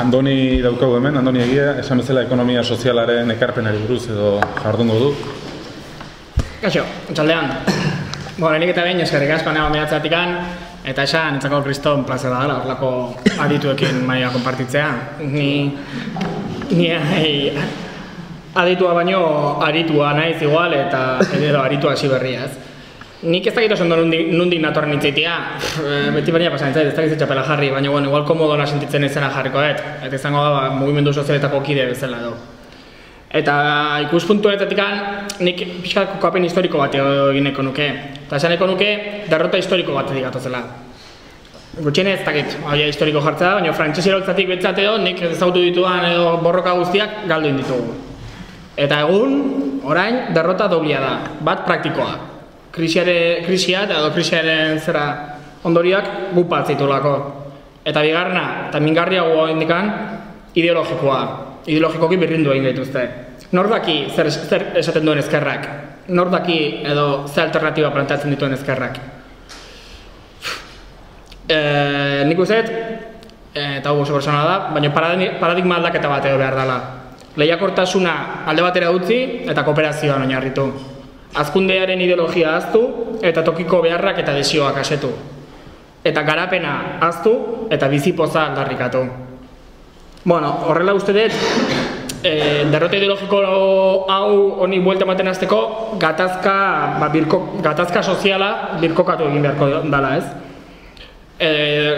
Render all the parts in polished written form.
Andoni daukagu hemen, Andoni Egia, esan bezala ekonomia sozialaren ekarpenari buruz edo jardungo du. Kaixo, txaldean. Lehenik eta behin, eskerrik asko nago mehatzatikan, eta esan, etzako kriston plazera dela, horlako adituekin maia konpartitzea. Ni aditua baino aritua naiz igual, eta edo aritua hasi berria, ez. Nik ez dakit oso ondo nundik natorren itzaitia, beti baina pasan ez dakit txapela jarri, baina bueno, igual komodona sentitzen izena jarriko, eta izango da mugimendu sozialetako kide bezala edo. Eta ikuspuntuetatik nik pixkat kokapen historiko bat egineko nuke. Eta esaneko nuke, derrota historiko bat edigatozela. Gutxienez, ez dakit, hau historiko jartzea da, baina frantzesi eroltzatik betzat edo, nik ezagutu dituan edo borroka guztiak galdu inditugu. Eta egun, orain, derrota doblia da, bat praktikoa. Krisia edo krisiaren zera ondoriak gupat zitulako. Eta bigarrena, eta mingarriagoa indikan, ideologikoa. Ideologikoki birrindu egin gaituzte. Nor daki zer esaten duen ezkerrak? Nor daki edo ze alternatiba planteatzen dituen ezkerrak? Nik uzet, eta hau oso persona da, baina paradigma aldaketa bat edo behar dela. Lehiakortasuna alde batera utzi eta kooperazioan oinarritu. Hazkundearen ideologia ahaztu eta tokiko beharrak eta desioak asetu. Eta garapena ahaztu eta bizipoza aldarrikatu. Bueno, horrela uste dut, derrota ideologiko hau honi buelta ematen hasteko gatazka soziala birkokatu egin beharko dela, ez?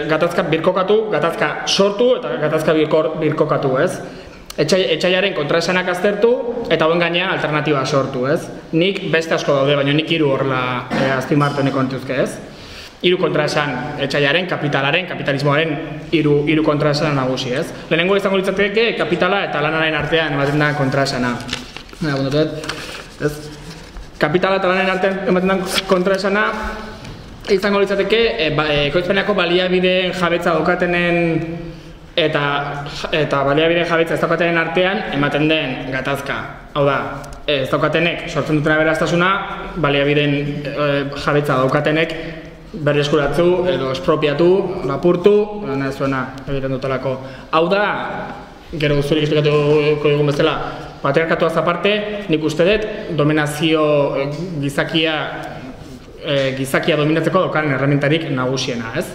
Gatazka birkokatu, gatazka sortu eta gatazka birkokatu, ez? Etxaiaren kontraesanak aztertu eta hauen gainean alternatiba sortu, ez? Nik beste asko daude, baina nik hiru horrela azpimartu neko entuzke, ez? Hiru kontraesan, etxaiaren, kapitalaren, kapitalismoaren hiru kontraesan nagusi, ez? Lehenengo izango litzateke kapitala eta lanaren artean ematen da kontraesana. Kapitala eta lanaren artean ematen da kontraesana izango litzateke ekoizpeneko baliabideen jabetza daukatenen eta baliabideen jabetza ez daukatenen artean ematen den gatazka. Hau da, ez daukatenek sortzen duten aberastasuna, baliabideen jabetza daukatenek berreskuratzu edo espropiatu, lapurtu, ez zuena egiten dutelako. Hau da, gero guzturik esplikatuko dugun bezala, patriarkatuaz aparte, nik uste dut dominazio gizakia dominatzeko daukan erremintarik nagusiena, ez?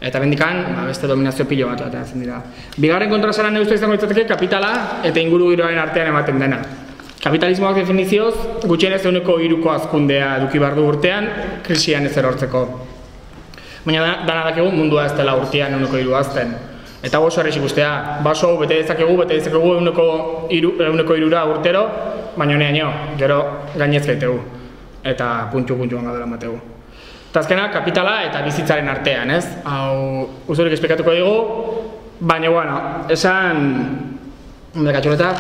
Eta bendikan, beste dominazio pilo bat ateratzen dira. Bigarren kontrasaran neuztu izango ditzateke kapitala eta ingurugiroaren artean ematen dena. Kapitalismoak definizioz, gutxienez 1/3 hazkundea eduki behar du urtean, krisian ez erortzeko. Baina dana dakigu mundua ez dela urtean 1/3 hazten. Eta oso errez ikustea, baso hau bete dezakegu 1/3 urtero, baina honeaino, gero gainez gaitegu. Eta puntuan gaudela mategu. Eta azkena, kapitala eta bizitzaren artean, ez? Hau, usurik esplikatuko digu, baina, bueno, esan... Katxuleta...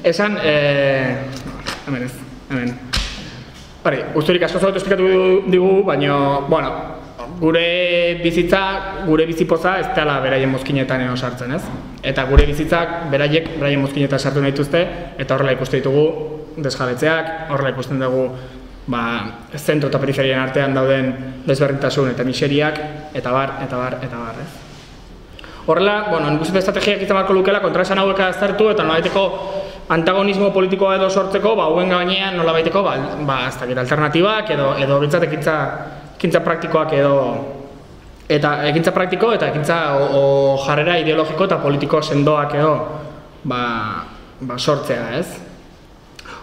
Esan... Hemen ez, hemen. Bari, usurik asko zautu esplikatu digu, baina, bueno, gure bizitza, gure bizipoza ez dela beraien mozkinetan eno sartzen, ez? Eta gure bizitzak beraien mozkinetan sartu nahi dituzte, eta horrela ikuste ditugu desjabetzeak, horrela ikusten dugu zentro eta periferien artean dauden desberdintasun eta miseriak, eta bar, ez? Horrela, bueno, nik uste estrategiak izan barko lukela kontraesan hauek aztertu eta nolabaiteko antagonismo politikoa edo sortzeko, hauen gainean nolabaiteko alternatibak edo ekintza praktikoak edo ekintza praktiko eta ekintza jarrera ideologiko eta politiko sendoak edo sortzea, ez?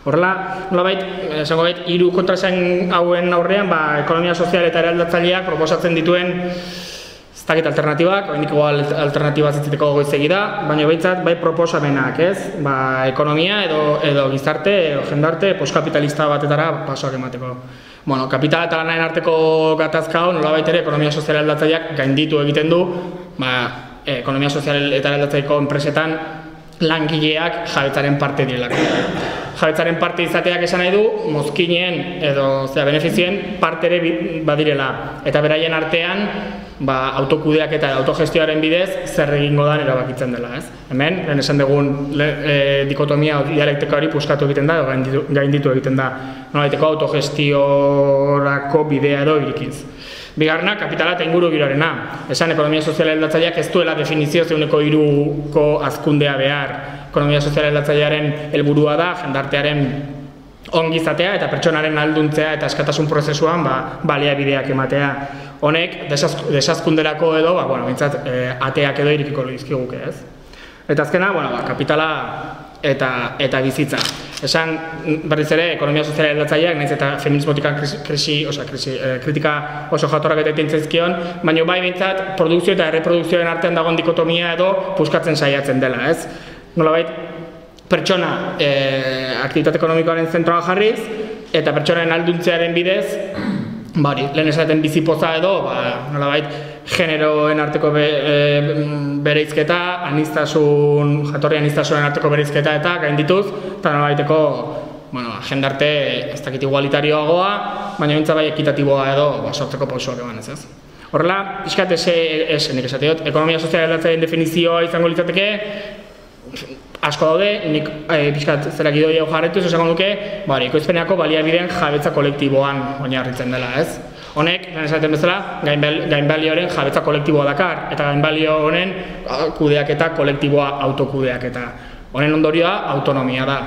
Horrela, nolabait, esango bait, hiru kontraesan hauen aurrean, ekonomia sozial eta eraldatzaileak proposatzen dituen ez dakit alternatibak, oinik igual alternatiba zitziteko goizegi da, baina behintzat bai proposamenak, ez? Ekonomia edo gizarte, jendarte, postkapitalista batetara pasoak emateko. Bueno, kapitala eta lanaren arteko gatazka hau, nolabait ere, ekonomia sozial eraldatzaileak gainditu egiten du, ekonomia sozial eta eraldatzaileko enpresetan langileak jabetzaren parte direlako. Jabetzaren parte izateak esan nahi du, mozkineen edo benefizien parte ere badirela. Eta beraien artean, autokudeak eta autogestioaren bidez zer egingo dan erabakitzen dela, ez? Hemen, lehen esan dugun dikotomia dialektika hori puskatu egiten da, gainditu egiten da. Nolaiteko autogestiorako bidea edo irikiz. Bigarrena, kapitala eta inguru giroarena. Esan, ekonomia soziala aldatzaileak ez duela definizio zeuneko 3ko hazkundea behar. Ekonomia soziala aldatzailearen helburua da, jendartearen ongizatea eta pertsonaren ahalduntzea eta askatasun prozesuan baliabideak ematea. Honek, desazkunderako edo, bintzat, ateak edo irikiko dizkiguke, ez? Eta azkena, kapitala eta bizitza. Esan, berriz ere, ekonomia soziala aldatzaileak, nahiz eta feminismotikan kritika oso jatorrak eta zaizkion, baina bai bintzat, produkzio eta erreprodukzioen artean dagoen dikotomia edo puskatzen saiatzen dela, ez? Nolabait, pertsona aktivitate ekonomikoaren zentroan jarriz, eta pertsonaren alduntzearen bidez, lehen esaten bizipoza edo, nolabait, generoen arteko bereizketa, jatorri aniztasunen arteko bereizketa eta gaindituz, eta nolabaiteko, jendarte ez dakit igualitarioagoa, baina bintza bai ekitatiboa edo sortzeko pausoak eman ez. Horrela, pixkat nik esateot, ekonomia soziala aldatzaileen definizioa izango litzateke, asko daude, nik pixkat zerak idoia jarretuz, esango duke, ekoizpeneako baliabideen jabetza kolektiboan oinarritzen dela, ez? Honek, esaten bezala, gainbalioaren jabetza kolektiboa dakar, eta gainbalio honen kudeaketa kolektiboa autokudeaketa. Honen ondorioa autonomia da.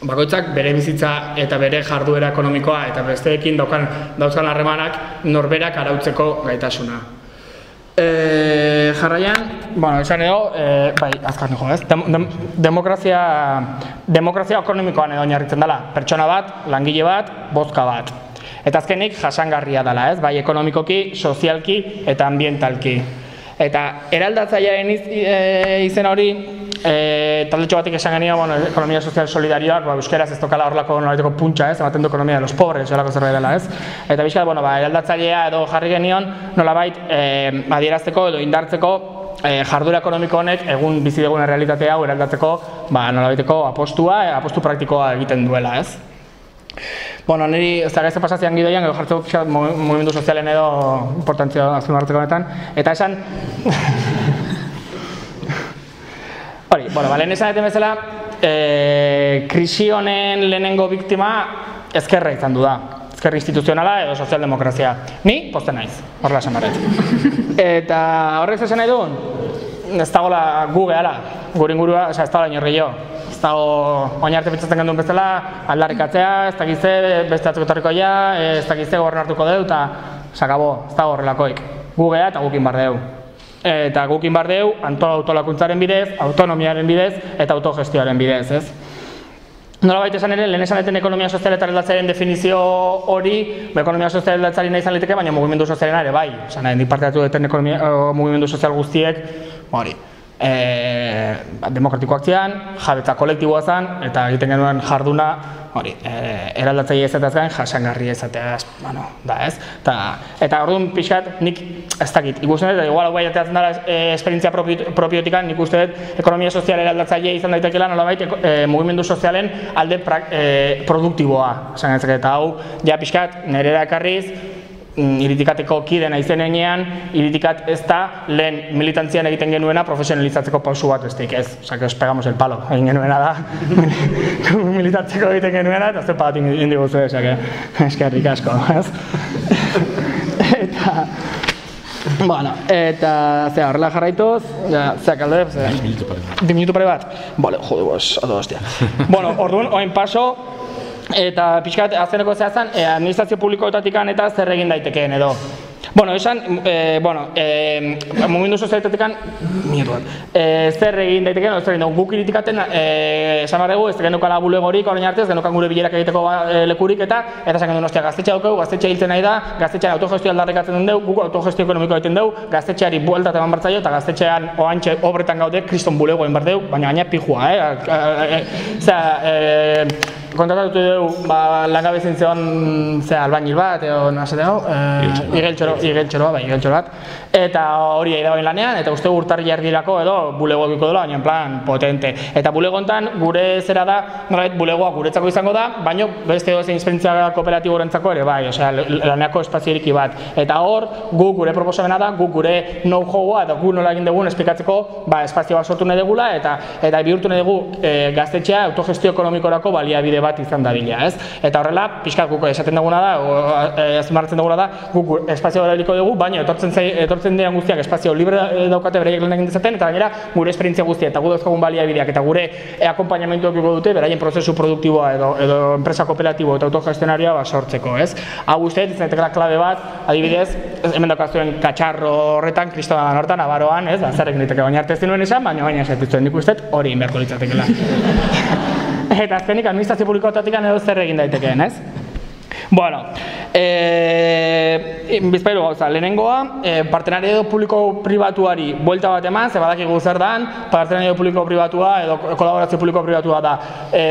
Bakoitzak bere bizitza eta bere jarduera ekonomikoa eta besteekin dauzkan harremanak norberak arautzeko gaitasuna. Jarraian, esan edo, azkar nijo, ez? Demokrazia ekonomikoan edo oinarritzen dela. Pertsona bat, langile bat, bozka bat. Eta azkenik jasangarria dela, ez? Bai ekonomikoki, sozialki eta ambientalki. Eta eraldatzailearen izena hori, taldetxo batek esan genio, ekonomia sozial solidarioak, euskeraz ez tokala horrelako nolaiteko puntxa, ez? Ematen du ekonomia de los pobres, horrelako zerbait dela, ez? Eta bizkat, eraldatzailea edo jarri genion, nolabait adierazteko edo indartzeko jarduera ekonomiko honek egun bizi dugun errealitatea hau eraldatzeko nolabaiteko apostu praktikoa egiten duela, ez? Niri ez da gaizte pasazian gidoian, gero jartzeko mugimendu sozialen edo importantzia azpimarratzeko honetan, eta esan... Hori, lehen esan bezala, krisi honen lehenengo biktima ezkerra izan du da. Ezker instituzionala edo sozialdemokrazia. Ni, posten naiz, horrela esan barret. Eta horrek esan nahi duen, ez dagoela gu gehala, gure ingurua, ez dagoela inorri jo. Ez dago, oin arte pentsatzen genduen bezala, aldarrikatzea, ez dakizte, beste atzeko etorriko ja, ez dakizte gobernartuko deu, eta sakabo, ez dago horrelakoik. Gu geha eta gukin bar deu. Eta gukin bar deu, autolakuntzaren bidez, autonomiaren bidez eta autogestioaren bidez, ez? Nolabait esan ere, lehen esan eten ekonomia sozial eta eraldatzailearen definizio hori, ekonomia sozial eraldatzaileena izan liteke, baina mugimendu sozialena ere bai. Esan nahi, parte hartu duten mugimendu sozial guztiek, demokratikoak zian, jabetza kolektiboa zen, eta egiten genuen jarduna, eraldatzaile ezateaz gain, jasangarri ezateaz, da ez. Eta orduan pixkat, nik ez dakit, ikusten dut, igual hau bai ateatzen dara esperientzia propiotikan, nik uste dut, ekonomia sozial eraldatzaile izan daitekeela, nolabait, mugimendu sozialen alde produktiboa, esan ez eta hau, ja pixkat, nerera ekarriz, iritikateko kide naizen enean, iritikat ez da lehen militantzian egiten genuena profesionalizatzeko pausu bat besteik ez. Osa, que os pegamos el palo. Egin genuena da, militantzeko egiten genuena, eta zer pagat indiguzu, osa, que eskerrik asko, ez? Eta, horrela jarraituz, zeak alde, 10 minutu pare bat? Bale, jode, odo, hostia. Orduan, oin paso, eta pixkat azkeneko zehazan, administrazio publikoetatik eta zer egin daitekeen edo. Esan, mugimendu sozialetatik zer egin daitekeen, zer egin guk iritikaten, esan barregu, ez genukala bulegorik, orain arte, ez genukan gure bilerak egiteko lekurik eta esan genuen, ostia, gaztetxea dugu, gaztetxea hiltzen nahi da, gaztetxean autogestio aldarrikatzen den dugu, guk autogestio ekonomiko egiten dugu, gaztetxeari bueltat eman bartzaio, eta gaztetxean oantxe obretan gaude, kriston bulego egin bar dugu, baina gaina pijua, kontratatu dugu, langabezin zegoen albainil bat, edo nasate hau, igeltxoro bat, Eta hori da bain lanean, eta uste urtarri jardirako edo bulego egiko dela, baina en plan potente. Eta bulego hontan gure zera da, bulegoa guretzako izango da, baina beste dozein esperientzia kooperatiborentzako ere bai, osea, laneako espaziorik bat. Eta hor, gure proposamena da, gure know-howa eta nola egin dugun esplikatzeko espazio bat sortu nahi dugula, eta bihurtu nahi dugu gaztetxea autogestio ekonomikorako baliabide bat izan dadila, ez? Eta horrela, pixkat guk esaten duguna da, azpimarratzen duguna da, guk espazio erabiliko dugu, baina etortzen diren guztiak espazio libre daukate beraiek lan egin dezaten, eta gainera gure esperientzia guztia eta gu dauzkagun baliabideak eta gure akonpainamentu egiko dute beraien prozesu produktiboa edo enpresa kooperatibo eta autogestionarioa sortzeko, ez? Hau uste, izan daiteke klabe bat, adibidez, hemen daukazuen katxarro horretan, kristoan hortan, Nabaroan, ez? Zerrek niteke baina arte zinuen esan, baina esatitzen nik uste, hori inberko litzatekela. Eta azkenik, administrazio publikoetatik edo zer egin daitekeen, ez? Bueno, bizpailu gauza, lehenengoa, partenario publiko-pribatuari buelta bat eman, ze badakigu zer dan, partenario publiko-pribatua edo kolaborazio publiko-pribatua da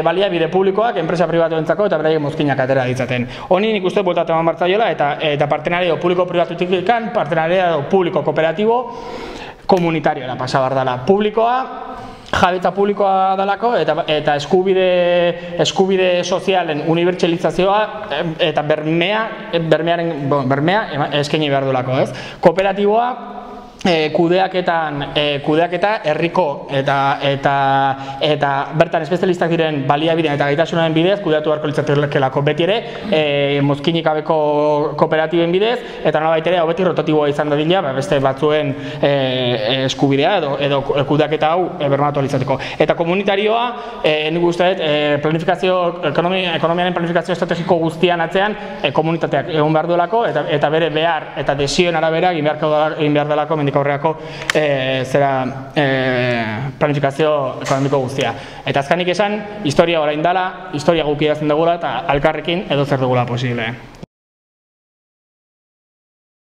baliabide publikoak, enpresa pribatuentzako eta beraiek mozkinak atera ditzaten. Honi nik uste buelta eman bartzaiola eta partenario publiko-pribatutik ikan, partenario publiko-kooperatibo komunitarioa pasa bar dela. Publikoa, jabetza publikoa dalako eta eskubide sozialen unibertsalizazioa eta bermea eskaini behar duelako, ez? Kooperatiboa kudeaketa herriko eta bertan espezialistak diren baliabideen eta gaitasunaren bidez kudeatu beharko litzatekelako beti ere mozkinik gabeko kooperatiben bidez eta nolabait ere hau beti rotatiboa izan dadila beste batzuen eskubidea edo kudeaketa hau bermatu izateko. Eta komunitarioa nik uste dut ekonomiaren planifikazio estrategiko guztian atzean komunitateak egon behar duelako eta bere behar eta desioen arabera egin behar delako aurreako planifikazio ekonomiko guztia. Eta azkanik esan, historia orain dela, historia guk idazten dugula eta alkarrekin edo zer dugula posible.